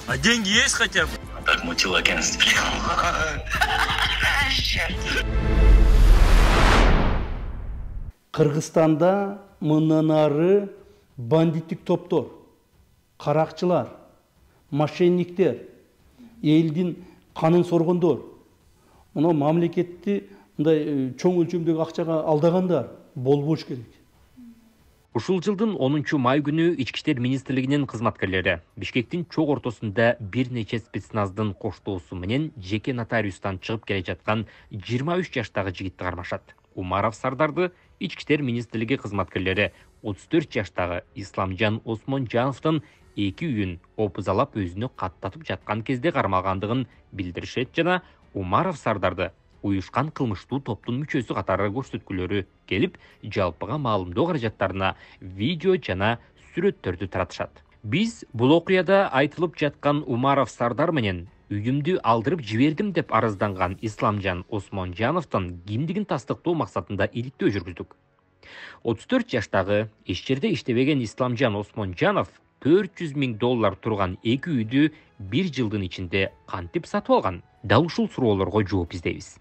А деньги есть хотя бы? Так мутил агентство. Кыргызстанда мындан ары бандиттик топтор, каракчылар, мошенниктер, элдин канын соргондор, мына мамлекетти мындай чоң өлчөмдөгү акчага алдагандар болбош керек. Ушул жылдын 10 май күнү Ички иштер министрлигинин кызматкерлери Бишкектин чок ортосунда бир нече спецназдын коштоосу менен жеке нотариустан чыгып келе жаткан 23 жаштагы жигитти кармашат. Умаров Сардарды Ички иштер министрлиги кызматкерлери 34 жаштагы Исламжан Осмонжановдун 2 үйүн опузалап өзүнө каттатып жаткан кезде кармалгандыгын билдиришет жана Умаров Сардарды уюшкан кылмыштуу топтун мүчөсү катары көрсөткүлөрү келип, жалпыга маалымдоо каражаттарына видео жана сүрөттөрдү таратышат. Биз бул окуяда айтылып жаткан Умаров Сардар менен үйүмдү алдырып жибердим деп арызданган Исламжан Осмонжановдун кимдигин тастыктоо максатында иликтөө жүргүздүк. 34 жаштагы иш жерде иштебеген Исламжан Осмонжанов $400,000 турган 2 үйдү 1 жылдын ичинде кантип сатып алган? Дал ушул суроолорго жооп издейбиз.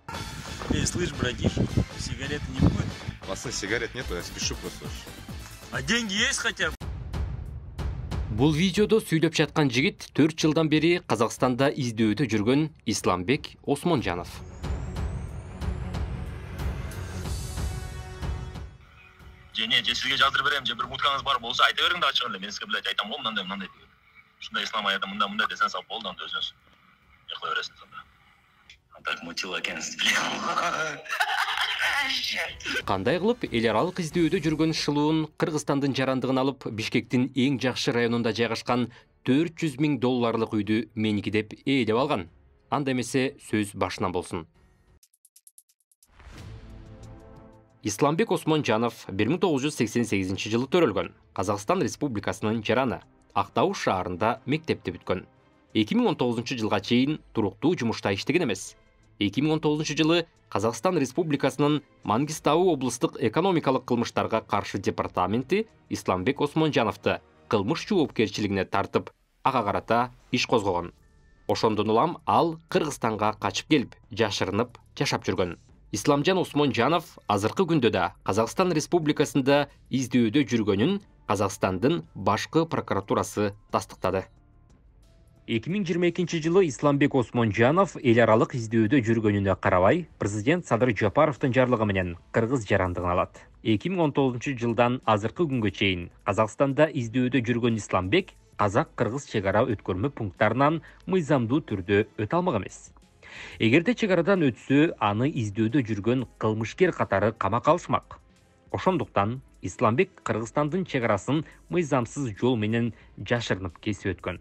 Слышь, братиш, сигарет не будет? У вас сигарет нету, я спешу просто. А деньги есть хотя бы? Бул видеодо сүйлөп жаткан жигит 4 жылдан бери Казакстанда издөөнү жүргөн Исламбек Осмонжанов. Же сизге жаздырып берем, же бир муткаңыз бар болсо айта бериң да ачык эле. Мен сизге билет айтам го мындай деп. Ушундай ислам аятта мындай десең сап болду, анда өзүңүз кыла бересиз анда. Так мутил агентство. Кандай кылып эл аралык издөөнү жүргөн шылуун Кыргызстандын жарандыгын алып, Бишкектин эң жакшы районунда жайгашкан $400,000 үйдү меники деп ээлеп алган. Анда эмесе сөз башынан болсун. Исламбек Осмонжанов 1988 жылы төрөлгөн. Казакстан Республикасынын жараны. Актауш шаарында мектепти бүткөн. 2019 жылга чейин туруктуу жумушта иштеген эмес. 2019 жылы Казакстан Республикасынын Мангистау облустук экономикалык кылмыштарга каршы департаменти Исламбек Осмонжановду кылмыш жоопкерчилигине тартып, ага карата иш козгогон. Ошондон улам ал Кыргызстанга качып келип, жашырынып жашап жүргөн. Исламжан Осмонжанов азыркы күндө да Казакстан Республикасында издөөнү жүргөнүн Казакстандын башкы прокуратурасы тастыктады. 2022 жылы Исламбек Осмонжанов эл аралык издөөнү жүргөнүнө карабай, президент Садыр Жапаровдун жарлыгы менен кыргыз жарандыгын алат. 2019 жылдан азыркы күнгө чейин Казакстанда издөөнү жүргөн Исламбек казак-кыргыз чегара өткөрмө пункттарынан мыйзамдуу түрдө өтө алмак эмес. Эгерде чегарадан өтсө, аны издөөнү жүргөн кылмышкер катары камакка алышмак. Ошондуктан Исламбек Кыргызстандын чегарасын мыйзамсыз жол менен жашырынып кесип өткөн.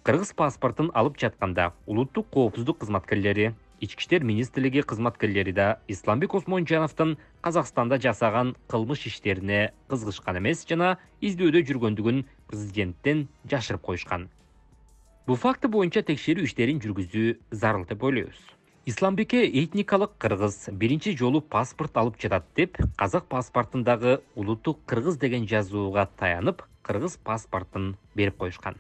Кыргыз паспортун алып жатканда улуттук коопсуздук кызматкерлери, Ички иштер министрлиги кызматкерлери да Исламбек Осмонжановдун Казакстанда жасаган кылмыш иштерине кызгышкан эмес жана издөөнү жүргөндүгүн президенттен жашырып коюшкан. Бул факты боюнча текшерүү иштерин жүргүзүү зарыл деп ойлойбуз. Исламбекке этникалык кыргыз биринчи жолу паспорт алып жатат деп, казак паспортундагы улуттук кыргыз деген жазууга таянып, кыргыз паспортун берип коюшкан.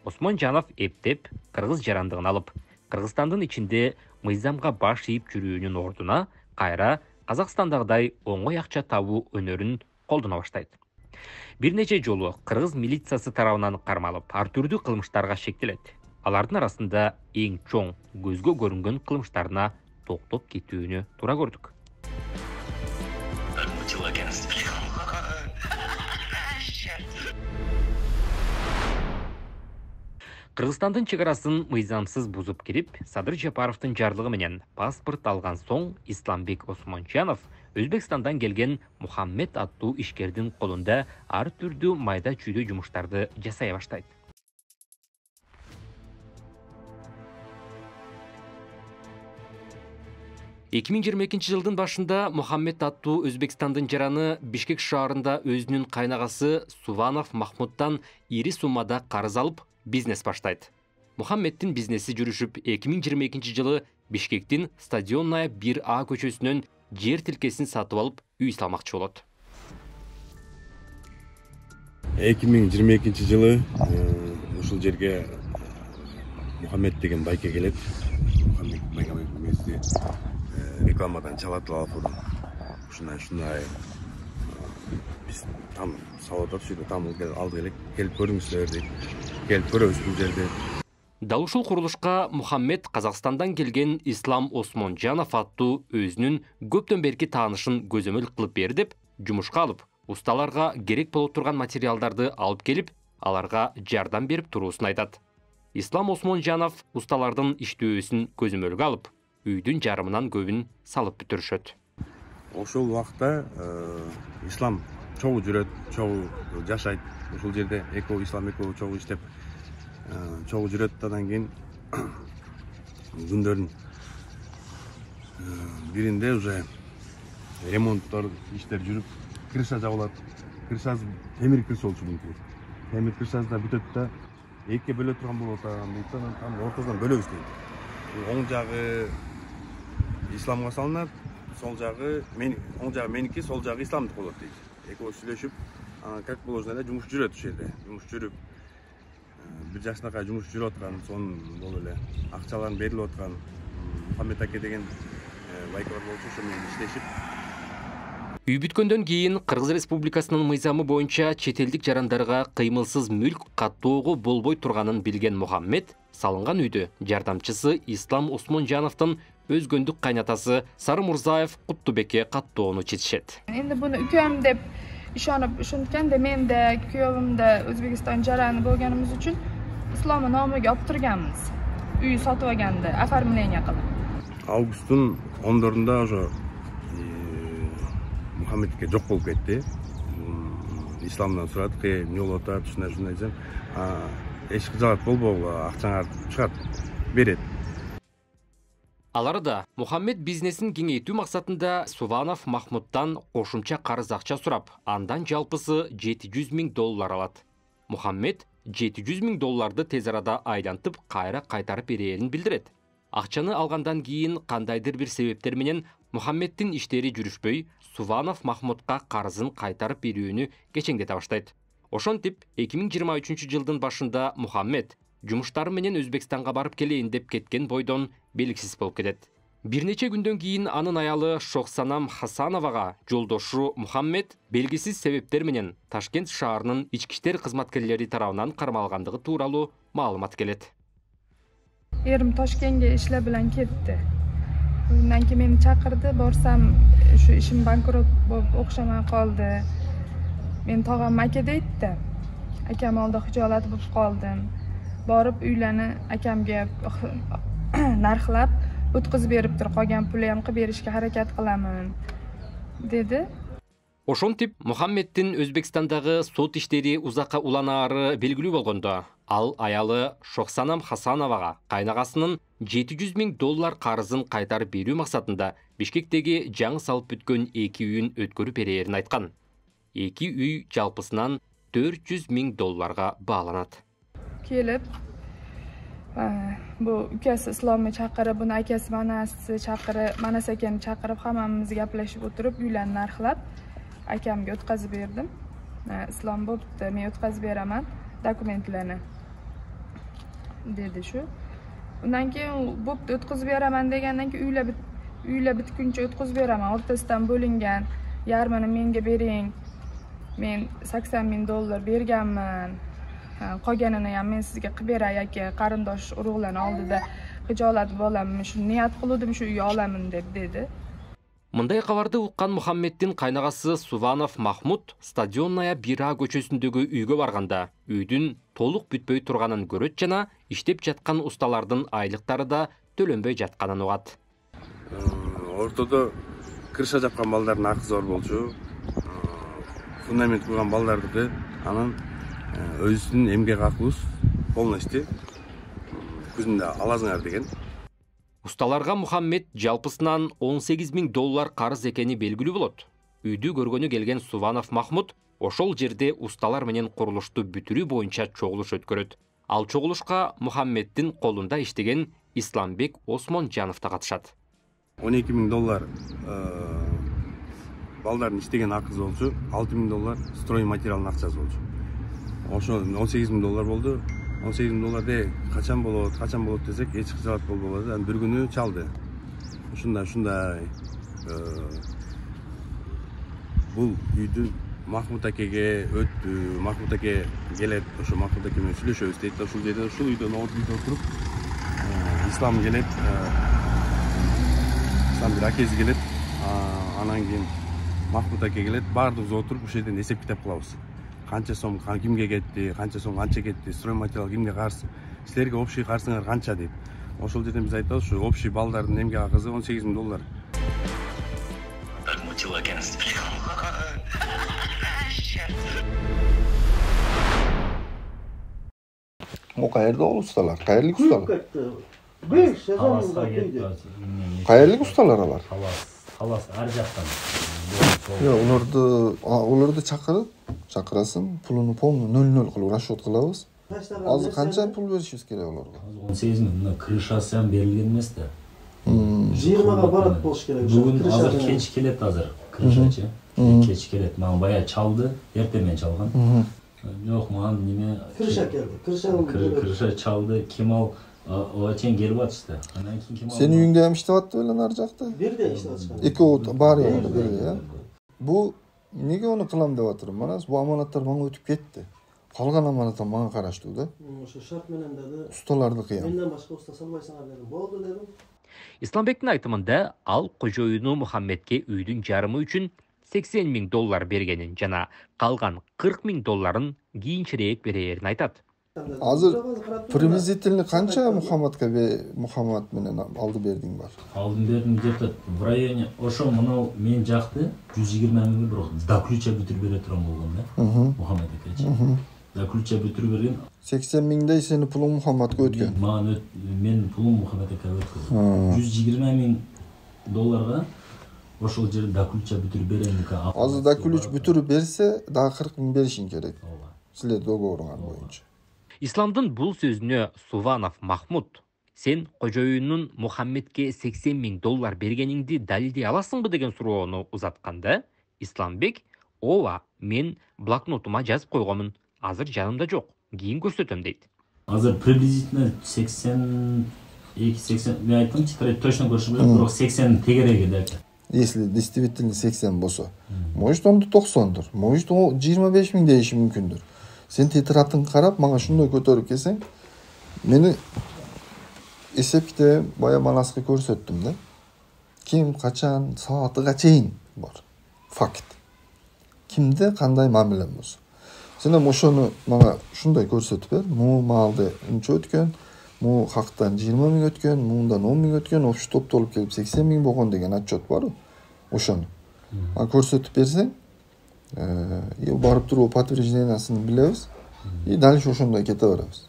Осмонжанов эптеп кыргыз жарандыгын алып, Кыргызстандын ичинде мыйзамга баш ийип жүрүүнүн ордуна кайра Казакстандагыдай оңой акча табуу өнөрүн колдоно баштайт. Бир нече жолу кыргыз милициясы тарабынан кармалып, ар түрдүү кылмыштарга шектелет. Алардын арасында эң чоң, көзгө көрүнгөн кылмыштарына токтоп кетүүнү туура көрдүк. Кыргызстандын чегарасын мыйзамсыз бузуп кирип, Садыр Жапаровдун жарлыгы менен паспорт алган соң Исламбек Осмонжанов Өзбекстандан келген Мухаммед аттуу ишкердин колунда ар түрдүү майда чүйдө жумуштарды жасай баштайт. жылдын башында Мухаммед аттуу Өзбекстандын жараны Бишкек шаарында өзүнүн кайнагасы Суванов Махмудтан ири суммада карыз алып, бизнес баштайт. Мухаммеддин бизнеси жүрүшүп, 2022 жылы Бишкектин Стадионная 1А көчөсүнөн жер тилкесин сатып алып, үй салмакчы болот. 2022 жылы ушул жерге Мухаммед деген байке келет. Мухаммед байке рекламадан чалат алып. Ушундай биз там сабатта түшүп там алды келип көрүңүздөр дейт. Келип көрөбүз бул жерде. Дал ушул курулушка Мухаммед Казакстандан келген Ислам Осмонжанов аттуу өзүнүн көптөн берки таанышын көзөмөл кылып бер деп жумушка алып, усталарга керек боло турган материалдарды алып келип, аларга жардам берип туруусун айтат. Ислам Осмонжанов усталардын иштөөсүн көзөмөлгө алып, үйдүн жарымынан көбүн салып бүтүрүшөт. Ошол убакта ислам чогуу жүрөт, чогуу жашайт. Ушул жерде ислам чогуу иштеп чогуу жүрөт. Андан кийин күндөрдүн биринде уже ремонттор иштер жүрүп, крыша жабылат. Крышасы темир крыша болчу мүмкүн. Темир крышасы да бүтөт да экиге бөлө турган болот. Там ортодон бөлөбүз дейт. Оң жагы исламга салынат, сол жагы оң жагы меники, сол жагы исламдык болот дейт. Экөө сүйлөшүп, как положено эле жумуш жүрөт ушул жерде. Жумуш жүрүп, бир жашынакай жумуш жүрүп аткан, сонун болуп эле акчаларын берилип аткан. Мухаммед аке деген байкалар болчу, ошо менен иштешип. Үй бүткөндөн кийин Кыргыз Республикасынын мыйзамы боюнча чет элдик жарандарга кыймылсыз мүлк каттоого болбой турганын билген Мухаммед салынган үйдө жардамчысы Ислам Осмонжановдун өзгөндүк кайнатасы Сары Мурзаев Куттубекке каттоону чечишет. Endi buni ukam deb ishonib ishongan-da, menda, kuyovimda O'zbekiston jarani bo'lganimiz uchun Islomni nomiga olib turganmiz. Uy sotib olganda, оформление qilib. Августтун 10-дорунда ошо Мухаммедке жок болуп кетти. Исламдан сурадык, эмне болуп атат, ушундай десем, эч кыжалат болбогу, акчаңар чыгат, берет. Аларда Мухаммед бизнесин кеңейтүү максатында Суванов Махмуттан кошумча карыз акча сурап, андан жалпысы $700 000 алат. Мухаммед $700 000 тез арада айлантып, кайра кайтарып берерин билдирет. Акчаны алгандан кийин кандайдыр бир себептер менен Мухаммеддин иштери жүрүшпөй, Суванов Махмутка карызын кайтарып берүүнү кечеңдете баштайт. Ошентип, 2023 жылдын башында Мухаммед жумуштары менен Өзбекстанга барып келейин деп кеткен бойдон белгисиз болуп кетет. Бир нече күндөн кийин анын аялы Шохсанам Хасановага жолдошу Мухаммед белгисиз себептер менен Ташкент шаарынын ички иштер кызматкерлери тарабынан кармалгандыгы тууралуу маалымат келет. Erim Toshkentga ishlar bilan ketdi. Undan keyin meni chaqirdi, borsam shu ishim bankrot bo'lib o'xshamay qoldi. Men tog'am aka deydi. Akam oldida xijolat bo'lib qoldim. Borib uylarni akamga narxlab o'tkazib berib tur, qolgan pulni ham qilib berishga harakat qilaman dedi. Ошентип, Мухаммеддин Өзбекстандагы сот иштери узакка уланаары белгилүү болгондо, ал аялы Шохсанам Хасановага кайнагасынын $700 000 карызын кайтарып берүү максатында Бишкектеги жаңы салып бүткөн 2 үйүн өткөрүп берерин айткан. 2 үй жалпысынан $400 000 бааланат. Kelib, bu ukasi Islomni chaqirib, buni akasi manasi chaqirib, manas akani chaqirib, hammamiz gaplashib o'tirib, uylarni narxlab akamga o'tkazib berdim. Islom bo'pti, men o'tkazib beraman dokumentlarni dedi shu. Undan keyin bo'pti, o'tkazib beraman degandan keyin uylar bitguncha o'tkazib beraman. O'rtasidan bo'lingan, yarmini menga bering. Men $80 000 berganman. Qolganini ham men sizga qilib beray aka, qarindosh urug'larni oldida xijolat bo'laman, shu niyat qildim, shu uyga olaman deb dedi. Мындай кабарды уккан Мухаммеддин кайнагасы Суванов Махмут Стадионная Бира көчөсүндөгү үйгө барганда, үйдүн толук бүтпөй турганын көрөт жана иштеп жаткан усталардын айлыктары да төлөнбөй жатканын угат. Ортодо крыша жапкан балдардын акысы зор болчу. Фундамент курган балдардыкы, анан өзүнүн эмгек акыбыз полностью күзүндө аласыңар деген. Усталарга Мухаммед жалпысынан $18 000 карыз экени белгилүү болот. Үйдү көргөнү келген Суванов Махмут ошол жерде усталар менен курулушту бүтүрүү боюнча чогулуш өткөрөт. Ал чогулушка Мухаммеддин колунда иштеген Исламбек Осмонжанов да катышат. $12 000 балдардын иштеген акысы болчу, $6 000 строй материалдын акчасы болчу. Ошо $18 000 болду. $18.000 де качан болот десек эч кычалат болбогу. Анан бир күнү чалды. Ушундай бул үйдү Махмут акеге өттү. Махмут аке келет, ошо Махмут аке менен сүйлөшөбүз дейт. Ушул жерде ушул үйдөн отуруп Ислам келет. Ислам бир акеси келет. Анан кийин Махмут аке келет. Баардыгыбыз отуруп ушул жерден эсеп китеп кылабыз. Канча сом кимге кетти, канча сом канча кетти, строй материал кимге каршы, силерге общий каршыңар канча дейт. Ошол жерден биз айтабыз, ушу общий балдардын эмгек акысы $18.000. Так мутил агентство. O kayerli ustalar, kayerlik ustalar. Kayerlik ustalar alar. Halas ar jaqdan. Ya ulardı çakırasın, pulunu polunu 0-0 kılıp raşot kılabız. Azı kança pul verişimiz gerek olarga? 18 ming krышасы ham berilgan emas da. 20ga barat bo'lish kerak. Bugun hozir kech keladi hozir krышачы. Kech keladi. Men baya çaldı, ertamen çalgan. Yo'q, men nima Krışa keldi. Krışa çaldı, Kemal oçen gelip atıştı. Andan keyin Kemal Senin uyingda ham ishlayapti bilan arjaqda? Bir de ishlatishgan. Ikki o't bar yo'qda biri ya. Bu nega uni qilam deb o'tirim? Mana bu omonatlar menga o'tib ketdi. Qolgan omonatlar menga qarashdi-da. O'sha shart menen dedi. Ustalarniki ham. Mendan boshqa usta salmaysan dedim. Bo'ldi dedim. İslambek'in aytımında al kojoyunu Muhammed'ke üydün jarımı üçün $80.000 bergenin jana kalgan $40.000'ın kийинчерээк берерин айтат. Hazır приблизительно kança Muhammed menen aldı berdiň bar? Aldım berdim где-то в районе ошо мынау мен жакты 120 миңге бирок доключа бүтүрүп бере турган болгон да. Muhammed акечи. Доключа бүтүрүп берген 80 mingdey seni pulun Muhammed'e ötken. Men pulum Muhammed aka ötkөн. $120.000 ошол жерде доключа бүтүрүп берем ка. Azı doключ бүтүрүп берсе daha 40 ming berişin gerek. Sizler dogoruңар boyunca. İslam'dın bul sözünü Suvanov Mahmud, sen kojoyunun Muhammed'ke $80.000 bergeningdi dalilde alasın degen suroonu uzatkanda, İslambek, ova men bloknotuma жазып койгомун, азыр жанымда жок, кийин көрсөтөм дейт. Азыр приблизительно 80 мен айттым, точно көрүшүп берем, бирок 80 тегереги деп. Если действительно 80 болса, может он 90'dur, может o 25 ming değişi mümkündür. Sen titratın karap, bana şunday kötörüp kelsen, meni esepte baya banaskı көрсөттүм da. Kim, kaçan, saati kaçayın var. Fakt. Kimde kanday mamilem bolsa. Sen hem oşonu bana şunday көрсөтүp ber, mu maldı unça ötkön, mu haktan 20 ming ötkön, muundan 10 ming ötkön, ofşu top tolup kelip 80 ming bolgon degen atçot var o. Oşonu. Көрсөтүп берсең, барып туруп подтверждениясын билебиz. Дальше ошондой кете беребиз.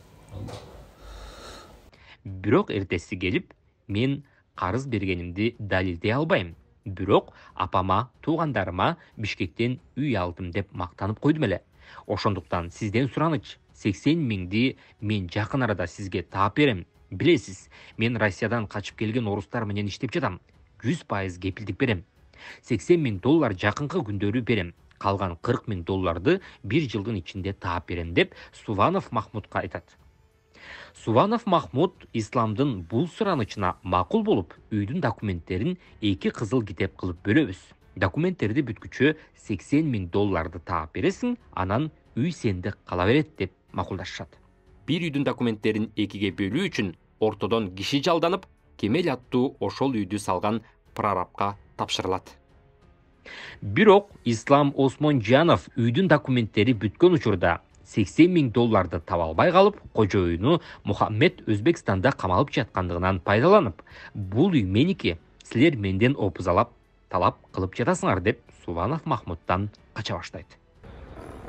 Бирок эртеси келип, мен карыз бергенимди далилдей албайм. Бирок апама, туугандарыма Бишкектен үй алдым деп мактанып койдум эле. Ошондуктан сизден сураныч, 80 миңди мен жакын арада сизге таап берем. Билесиз, мен Россиядан качып келген орустар менен иштеп жатам. 100% кепилдик берем. $80.000 жакынкы күндөрү берем. Калган $40.000 bir жылдын ичинде таап берем деп Суvanov Mahmudга айтат. Суvanov Mahmud İslamдын бул суранычына макул болуп, үйдүн документтерин 2 кызыл китеп кылып бөлөбүз. Документтерди бүткүчө $80.000 таап бересиң, анан үй сенде кала берет деп макулдашат. Bir үйдүн документтерин 2ге бөлүү үчүн ортодон киши жалданып, Кемел аттуу ошол үйдү салган прорабка тапшырылат. Бирок Ислам Осмонжанов үйдүн документтери бүткөн учурда $80.000 таба албай калып, кожоюну Мухаммед Өзбекстанда камалып жаткандыгынан пайдаланып, бул үй меники, силер менден опузалап, талап кылып жатасыңар деп Суvanov Mahmud'дан кача баштайт.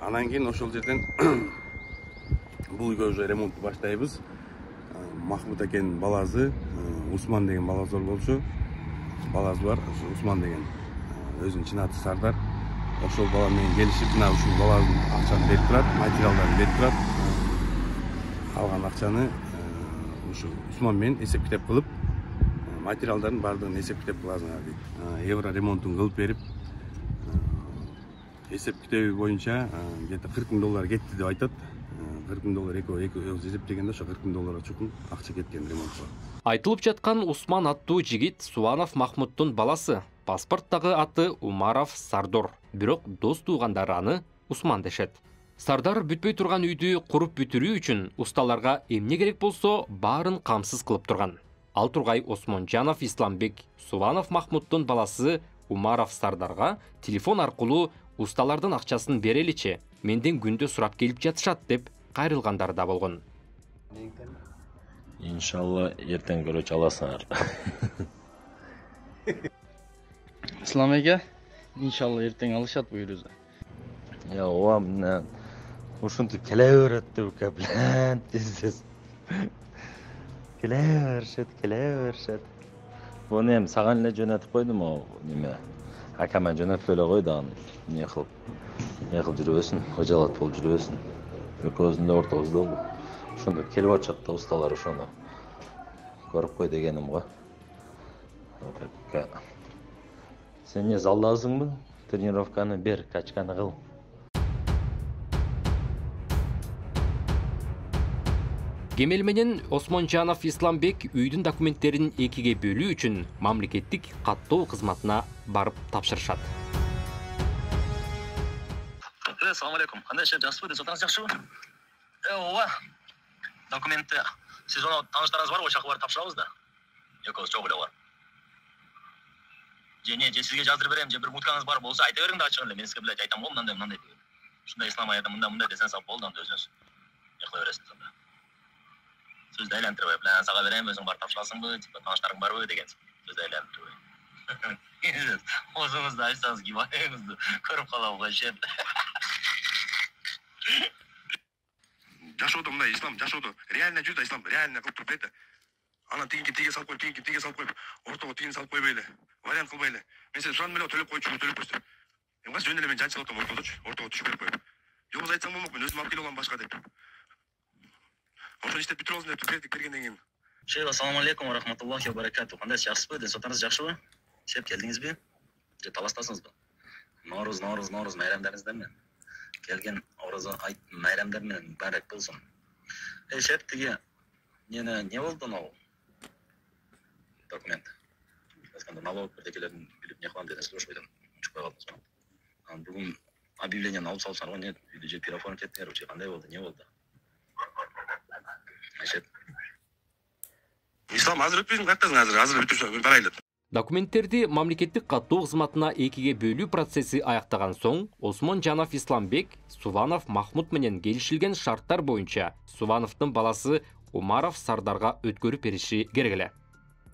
Анан кийин ошол жерден бул үйгө уже ремонтту баштайбыз. Махмуд акенин баласы, Усман деген баласы болчу. Баласы бар, Усман деген. Өзүнүн чын аты Сардар. Ошол бала менен келишип, мына ушул баланын акчаны берип турат, материалдарын берип турат. Калган акчаны ушу Усман менен эсеп китеп кылып, материалдардын баардыгын эсеп китеп кыласыңар дейт. Евро ремонтун кылып берип, эсеп китеби боюнча где-то $40.000 кетти деп айтат. $40,000 эки эсептегенде ошо $40,000 чукун акча кеткен ремонтко. Айтылып жаткан Усман аттуу жигит Суванов Махмуттун баласы. Паспорттагы аты Умаров Сардор. Бирок дос туугандары аны Усман дешет. Сардар бүтпөй турган үйдү куруп бүтүрүү үчүн усталарга эмне керек болсо баарын камсыз кылып турган. Ал тургай Осмонжанов Исламбек Суванов Махмуттун баласы Умаров Сардарга телефон аркылуу усталардын акчасын береличи, менден күндө сурап келип жатышат деп кайрылгандар да болгон. Иншалла эртең көрөчү аласыңар. Ислам эке, иншалла эртең алышат буюрузу. Я оам менен ушинтип келе берет деп каплан тез. Келе беришет. Буну эми саган эле жөнөтүп койдум, неме. Акама жөнөтүп эле койду, аны эмне кылып жүрөсүн, кожалат болуп жүрөсүн. Экөөбүздүн да ортобузда болду. Ошондо келип атышат да усталар ошону көрүп кой дегеним го. Сен не залдасыңбы? Тренировканы бер, качканы кыл. Кемел менен Осмонжанов Исламбек үйдүн документтерин экиге бөлүү үчүн мамлекеттик каттоо кызматына барып тапшырышат. Assalamu alaikum. Qanday ishlar jasbı? Sotanız yaxshimi? Ova. Dokumentni siz onu tanışlarınız var, o şakı var tapşırabız da. Yok, o çok bile var. Je sizge jazdırıp berem, je bir mutkanız var bolsa ayta bering da açık ele. Men sizge bilet aytam, mындай deyip. Şunda İslam hayatı mындай desen sap boldu anda özünüz. Yıkla veresiniz onda. Sözde aylantirip bilen sağa verem, özün var tapşırasın bu, tanışlarың бар bu degen. Sözde aylantirip. O'zingiz da aytsanız gibi ayınızdı. Ko'rib qolamga shep. Жашоодо мындай ислам, жашоодо реально жүрдү ислам, реально кылып туруп берди. Анан тиги салып коюп, тиги салып коюп, ортого тигини салып койбойлу. Вариант кылбайлы. Мен сен суранып эле төлөп койчу, төлөп койсу. Эмне жөн эле мен жанчылып отом ортодочу, ортого түшүп берип коюп. Жолуз айтсам болмок, мен өзүм алып келип алам башка деп. Ошону иштеп бүтүрүп алсын деп бергенден кийин. Шейх, ассаламу алейкум ва рахматуллахи ва баракату. Кандай жакшысызбы? Денсаулыгыңыз жакшыбы? Шеп келдиңизби? Же талаштасыңызбы? Норуз майрамдарыңыздар менен. Келген ораза айт майрамдар менен барак болсун. Шеп тиги не болду анау? Документ. Eskanda налог бирдекелерин билип не кылам деген сөз койдум. Чукпай калдым. Бүгүн объявлениени алып салсаңар, не үйдө же переоформить кеттиңер, же кандай болду, не болду? Шеп. Ислам азыр өтпөйсүң, каттасың азыр бүтүп барайлы. Документтерди мамлекеттик каттоо кызматына экиге бөлүү процесси аяктаган соң, Осмонжанов Исламбек Суванов Махмут менен келишилген шарттар боюнча Сувановдун баласы Умаров Сардарга өткөрүп бериши керек эле.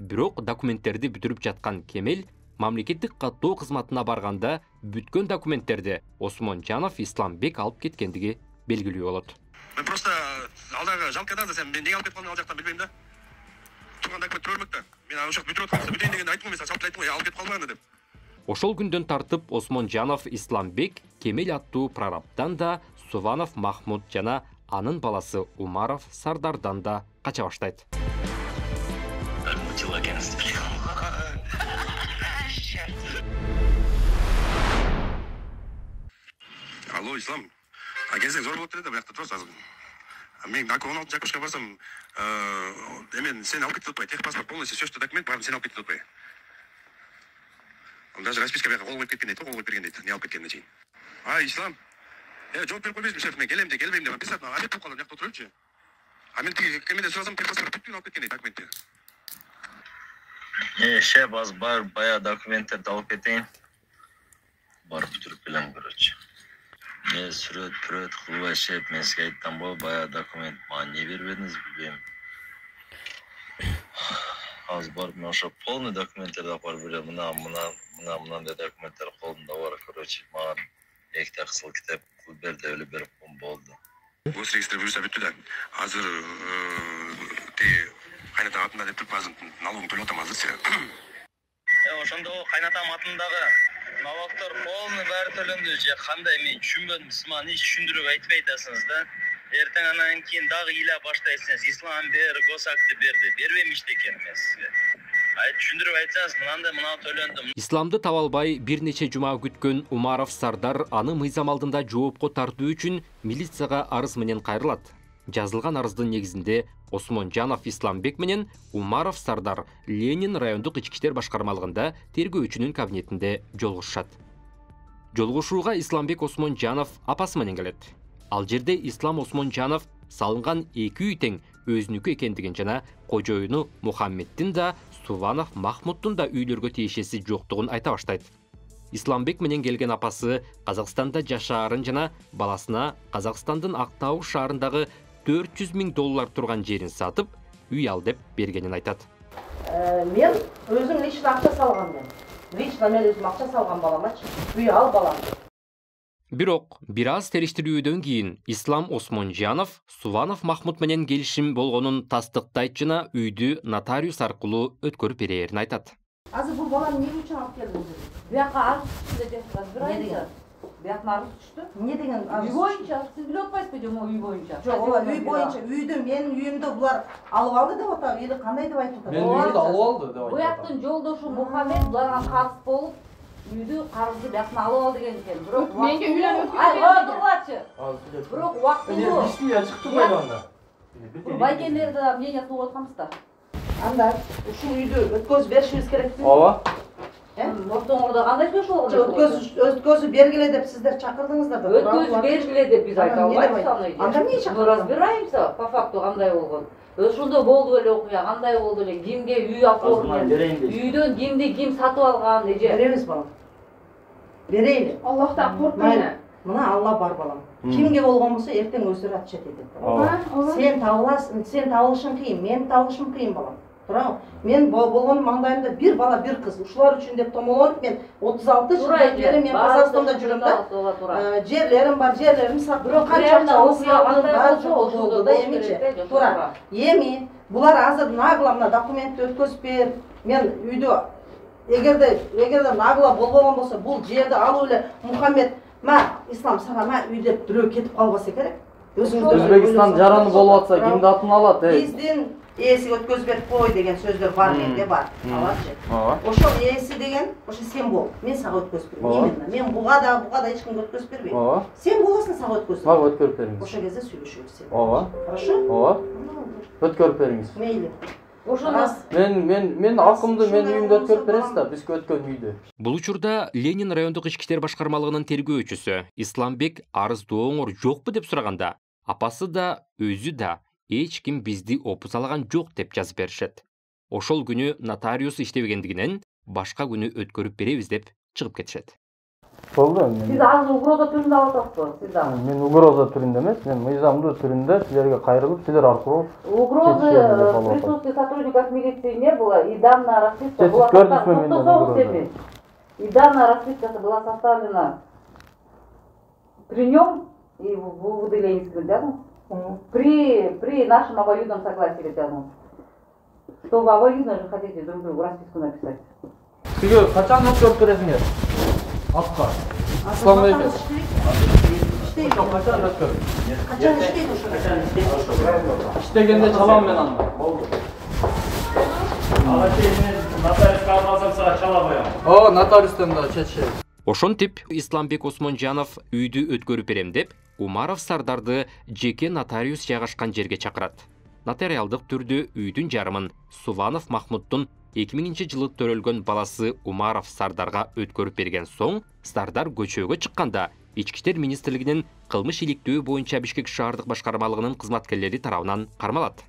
Бирок документтерди бүтүрүп жаткан Кемел мамлекеттик каттоо кызматына барганда бүткөн документтерди Осмонжанов Исламбек алып кеткендиги белгилүү болот. Мен просто алдагы жалкадан сен мен неге алып кетип калдың ал жактан билбейм да. Турган документ төрмөктө. Мен ошол бүтүрүп атканда бүтөйүн дегенде айттым эмес, салып айттым, алып кетип калбаган деп. Ошол күндөн тартып Осмонжанов Исламбек Кемел аттуу прораптан да Суванов Махмут жана анын баласы Умаров Сардардан да кача баштайт. Алло, Ислам. Келсең зор болот да, биякта турасыз азыр. Мен 16 жакышка барсам, мен сени алып кетип атпай, техпаспорт полностью все что документ барын сени алып кетип атпай. Даже расписка бияка кол коюп кеткен дейт, кол коюп берген дейт, не алып кеткенден кийин. Ислам. Жооп берип койбойсуңбу шеф, мен келем же келбейм деп писать, адеп болуп калдым, жакта отурупчу. Мен тиги кемеден сурасам, техпаспорт бүттүн алып кеткен дейт документти. Шеф, аз бар бая документтерди алып кетейин. Барып бүтүрүп келем көрөчү. Мен сүрөт кылбай шеп, мен сизге айттым го, бая документ мага не бербедиңиз билбейм. Аз барып мен ошо полный документтерди алып барып берем. Мынандай документтер колумда бар, короче, мага 2 кысыл китеп кылып бер деп эле берип болду. Гос регистр буюрса бүттү да. Азыр тиги кайната атында деп туруп азыр налогун төлөп атам азыр сен. Ошондо кайнатам атындагы налогтор полный баары төлөндү же кандай, мен түшүнбөдүм. Сиз мага эч түшүндүрүп айтпай атасыңыз да. Эртең анан кийин дагы ыйлап баштайсыңыз. Ислам бер, госакты берди. Бербейм иштекен мен сизге. Түшүндүрүп айтсаңыз, мына төлөндүм. Исламды таба албай бир нече жума күткөн Умаров Сардар аны мыйзам алдында жоопко тартуу үчүн милицияга арыз менен кайрылат. жазылған арыздын негізінде Осмонжанов Исламбек менен Умаров Сардар Ленин райондық ички иштер башкармалыгында тергөөчүнүн кабинетинде жолугушат. Жолугушууга Исламбек Осмонжанов апасы менен келет. Ал жерде Ислам Осмонжанов салынган 2 үй тең өзүнүкү экендигин жана кожоюну Мухаммеддин да Суванов Махмуддун да үйлөргө тиешеси жоктугун айта баштайт. Исламбек менен келген апасы Казакстанда жашаарын жана баласына Казакстандын Актауыр шаарындагы $400,000 турган жерин сатып, үй ал деп бергенин айтат. Мен өзүм лично акча салгам мен. Лично мен өзүм акча салгам баламачы. Үй ал балам. Бирок, бир аз териштирүүдөн кийин Ислам Осмонжанов Суванов Махмуд менен келишим болгонун тастыктайт жана үйдү нотариус аркылуу өткөрүп берерин айтат. Азыр бул баланы эмне үчүн алып келдиңиз? Буяка арыз түштү деп разбирайсызбы? Буяктан арыз түштү? Эмне деген арыз? Үй боюнча, сиз билип атпайсызбы жо үй боюнча? Жок, үй боюнча, үйдү менин үйүмдү булар алып алды деп атат, или кандай деп айтып атат? Менин үйүмдү алып алды деп атат. Буяктын жолдошу Мухаммед буларга карыз болуп, үйдү карызды буяктан алып ал деген экен. Бирок менге үйлөнүп кетти. Бирок убактылуу. Эне чыкты байланда. Байгендерди да мнение тугуп атканбызда. Анда ушул үйдү өткөзүп беришибиз керекпи? Ооба. Ортоңордо кандай сөз болгон? Өткөзүп бергиле деп сиздер чакырдыңыздар да. Өткөзүп бергиле деп биз айта албайбыз аны. Анда эмне чакырдыңыз? Разбираемся по факту кандай болгон. Ошондо болду эле окуя, кандай болду эле, кимге үй оформлен, үйдөн кимди ким сатып алган, эже. Беребиз балам. Берейли. Аллахтан коркпойна. Мына Алла бар балам. Кимге болгон болсо эртең өздөрү отчет этет. Сен табыласың, сен табылышың кыйын, мен табылышым кыйын балам. Туурабы? Мен болгон маңдайымда бир бала, бир кыз. Ушулар үчүн деп томолонуп мен 36 жылдан бери мен Казакстанда жүрөм да. Жерлерим бар, жерлерим сатып, канча окуя болду да эмичи. Туура. Эми булар азыр нагло мына документти өткөзүп бер. Мен үйдө эгерде нагло болбогон болсо бул жерди алып эле Мухаммед Ислам сага үйдө бирөө кетип калбаса керек. Өзбекстан жараны болуп атса кимди атын алат? Биздин ээси өткөзүп берип кой деген сөздөр бар менде бар. Алатчы. Ошол ээси деген, ошо сен бол. Мен сага өткөзүп берем. Мен буга да эч кимге өткөзүп бербейм. Сен боласың сага өткөзүп. Мага өткөрүп бериңиз. Ошол кезде сүйлөшөбүз сен. Ооба. Хорошо? Ооба. Өткөрүп бериңиз. Мейли. Ошондо мен акымды мен үйүмдө өткөрүп бересиз да, биз өткөн үйдө. Бул учурда Ленин райондук ички иштер башкармалыгынын тергөөчүсү Исламбек арыздооңор жокпу деп сураганда, апасы да, өзү да эч ким бизди опусалаган жок деп жазып беришет. Ошол күнү нотариус иштебегендигинен башка күнү өткөрүп беребиз деп чыгып кетишет. Болду. Сиз азыр угроза түрүндө алып атасызбы? Сиз да. Мен угроза түрүндө эмес, мен мыйзамдуу түрүндө силерге кайрылып, силер аркылуу угрозы присутствие сотрудников милиции не было, и данная расписка была составлена. И данная расписка была составлена при нем и в выделении да? При нашем обоюдном согласии, ребята. Что вы обоюдно же хотите друг другу расписку написать? Сиге качан өткөрүп бересиңер? Атка. Исламбек. Качан өткөрүп? Качан иштейт ошо? Иштегенде чалам мен аны. Болду. Ага сен нотариуска алмасам сага чала коем. О, нотариустан да чечи. Ошонтип Исламбек Осмонжанов үйдү өткөрүп берем деп Умаров Сардарды жеке нотариус жайгашкан жерге чакырат. Нотариалдык түрдө үйдүн жарымын Суванов Махмуддун 2000-жылы төрөлгөн баласы Умаров Сардарга өткөрүп берген соң, Сардар көчөгө чыкканда Ички иштер министрлигинин кылмыш иликтөө боюнча Бишкек шаардык башкармалыгынын кызматкерлери тарабынан кармалат.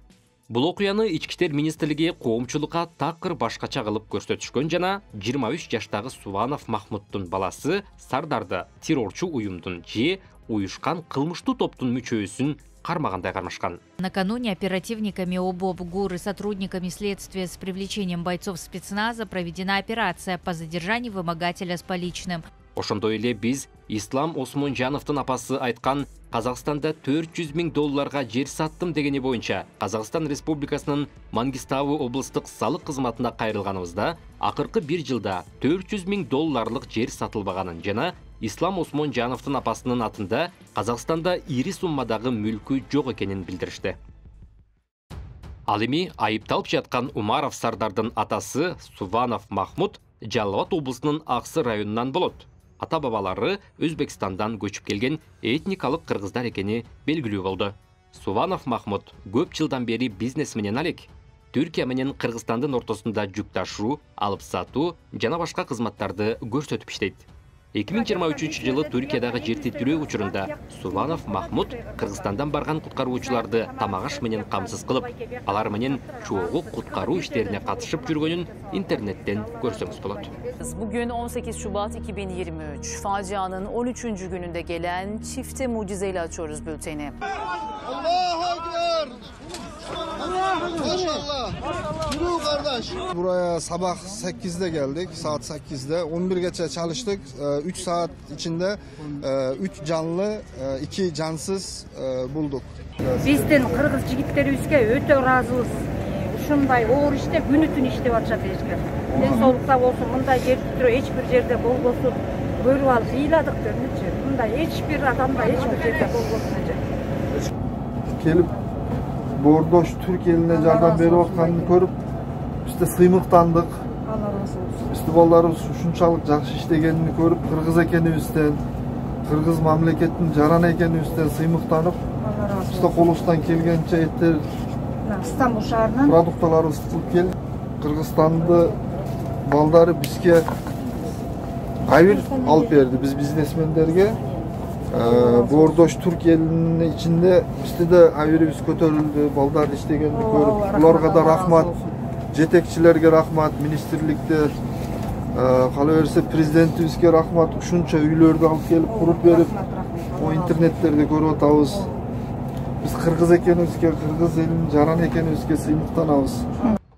Бул окуяны Ички иштер министрлиги коомчулукка такыр башкача кылып көрсөтүшкөн жана 23 жаштагы Суванов Махмуддун баласы Сардарды террорчу уюмдун же уюшкан кылмыштуу топтун мүчөсүн кармагандай кармашкан. Накануне оперативниками ОБОП ГУР и сотрудниками следствия с привлечением бойцов спецназа проведена операция по задержанию вымогателя с поличным. Ошондой эле биз Ислам Осмонжановдун апасы айткан Казакстанда $400,000 жер саттым дегени боюнча Казакстан Республикасынын Мангистау облустук салык кызматына кайрылганыбызда акыркы 1 жылда $400,000 жер сатылбаганын жана Ислам Осмонжановдун апасынын атында Казакстанда ири суммадагы мүлкү жок экенин билдиришти. Ал эми айыпталып жаткан Умаров Сардардын атасы Суванов Махмуд Жалал Абад облусунун Аксы районунан болот. Ата-бабалары Өзбекстандан көчүп келген этникалык кыргыздар экени белгилүү болду. Суванов Махмуд көп жылдан бери бизнес менен алек. Түркия менен Кыргызстандын ортосунда жүк ташуу, алып сатуу жана башка кызматтарды көрсөтүп иштейт. 2023 жылы Түркиядагы жер титирөө учурунда Суванов Махмуд Кыргызстандан барган куткаруучуларды тамагаш менен камсыз кылып, алар менен чогуу куткаруу иштерине катышып жүргөнүн интернеттен көрсөңүз болот. Bugün 18 Şubat 2023. Facianın 13. gününde gelen çifte mucizeyle açıyoruz bülteni. Allahu Ekber! Maşallah! Yürü kardeş! Buraya sabah 8'de geldik, saat 8'de. 11 geçe çalıştık. 3 saat içinde 3 canlı, 2 cansız bulduk. Bizden Kırgız jigitleribizge öte razыбыз. Ушундай оор иште күнү-түн иштеп атышат эшкер. Ден соолукта болсун, мындай жер титирөө эч бир жерде болбосун. Көрүп алып ыйладык дөрмүчү. Мындай эч бир адамда эч бир жерде болбосун эже. Kelip Bordoş Türk eline yardım berip atkanını görüp işte sıymıktandık. Allah razı olsun. İşte ballarımız şunçalık jakşı iştegenini görüp Kırgız ekenibizden, Kırgız mamleketin jaran ekenibizden sıymıktanıp işte kolustan kelgençe etler İstanbul şaharından produktları ısıtılıp gelip Kırgızstan'da balları bizge hayır alıp verdi biz biznesmenlerge. Bordoş Türk elinin içinde işte de hayırımız kötörüldü, baldar iştegenini görüp, ularga da rahmat, jetekçilerge rahmat, ministerlikte, kalıverse prezidentimizge rahmat, uşunça üylörde alıp gelip kurup verip, o internetlerde görüp atabız. Biz Kırgız ekenibizge, Kırgız elinin jaran ekenibizge sыймыктанабыз.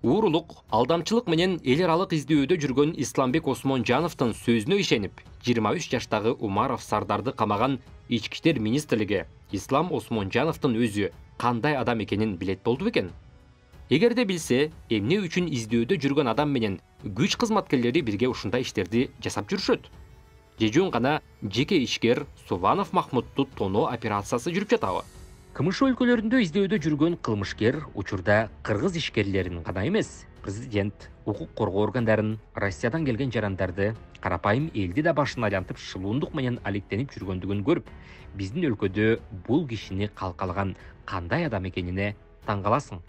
Уурулук, алдамчылык менен эл аралык издөөдө жүргөн Исламбек Осмонжановдун сөзүнө ишенип, 23 жаштагы Умаров Сардарды камаган Ички иштер министрлиги Ислам Осмонжановдун өзү кандай адам экенин билет болду бекен? Эгерде билсе, эмне үчүн издөөдө жүргөн адам менен күч кызматкерлери бирге ушундай иштерди жасап жүрүшөт? Же жөн гана жеке ишкер Суванов Махмудду тоноо операциясы жүрүп жатабы? КМШ өлкөлөрүндө издөөдө жүргөн кылмышкер учурда кыргыз ишкерлерин гана эмес, президент, укук коргоо органдарын, Россиядан келген жарандарды, карапайым элди да башын айлантып шылуундук менен алектенип жүргөндүгүн көрүп, биздин өлкөдө бул кишини калкалаган кандай адам экенине таң каласың.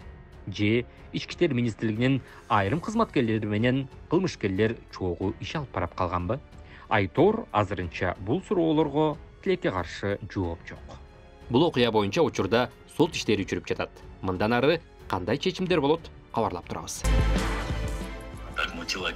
Же ички иштер министрлигинин айрым кызматкерлери менен кылмышкерлер чогуу иш алып барап калганбы? Айтор азырынча бул суроолорго тилекке каршы жооп жок. Бул окуя боюнча учурда сот иштери жүрүп жатат. Мындан ары кандай чечимдер болот, кабарлап турабыз. Так мутила